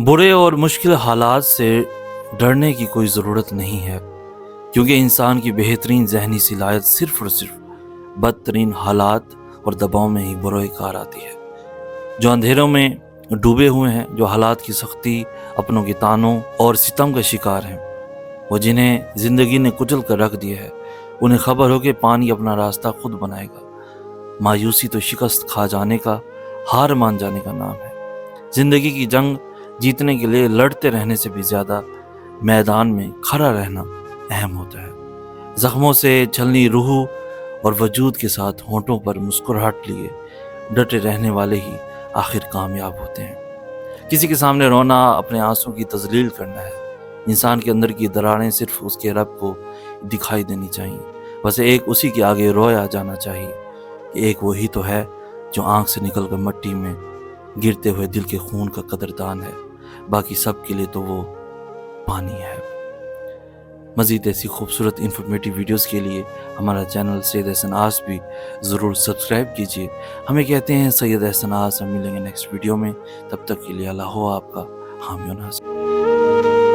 برے اور مشکل حالات سے ڈرنے کی کوئی ضرورت نہیں ہے، کیونکہ انسان کی بہترین ذہنی صلاحیت صرف اور صرف بدترین حالات اور دباؤ میں ہی بروئے کار آتی ہے۔ جو اندھیروں میں ڈوبے ہوئے ہیں، جو حالات کی سختی، اپنوں کے تانوں اور ستم کا شکار ہیں، وہ جنہیں زندگی نے کچل کر رکھ دیا ہے، انہیں خبر ہو کہ پانی اپنا راستہ خود بنائے گا۔ مایوسی تو شکست کھا جانے کا، ہار مان جانے کا نام ہے۔ زندگی کی جنگ جیتنے کے لیے لڑتے رہنے سے بھی زیادہ میدان میں کھڑا رہنا اہم ہوتا ہے۔ زخموں سے چھلنی روح اور وجود کے ساتھ ہونٹوں پر مسکراہٹ لیے ڈٹے رہنے والے ہی آخر کامیاب ہوتے ہیں۔ کسی کے سامنے رونا اپنے آنسوں کی تذلیل کرنا ہے۔ انسان کے اندر کی دراریں صرف اس کے رب کو دکھائی دینی چاہیے، بس ایک اسی کے آگے رویا جانا چاہیے کہ ایک وہی تو ہے جو آنکھ سے نکل کر مٹی میں گرتے ہوئے دل کے خون کا قدردان ہے، باقی سب کے لیے تو وہ پانی ہے۔ مزید ایسی خوبصورت انفارمیٹیو ویڈیوز کے لیے ہمارا چینل سید احسن آس بھی ضرور سبسکرائب کیجیے۔ ہمیں کہتے ہیں سید احسن آس، ہم ملیں گے نیکسٹ ویڈیو میں، تب تک کے لیے اللہ ہو آپ کا حامی و ناصر۔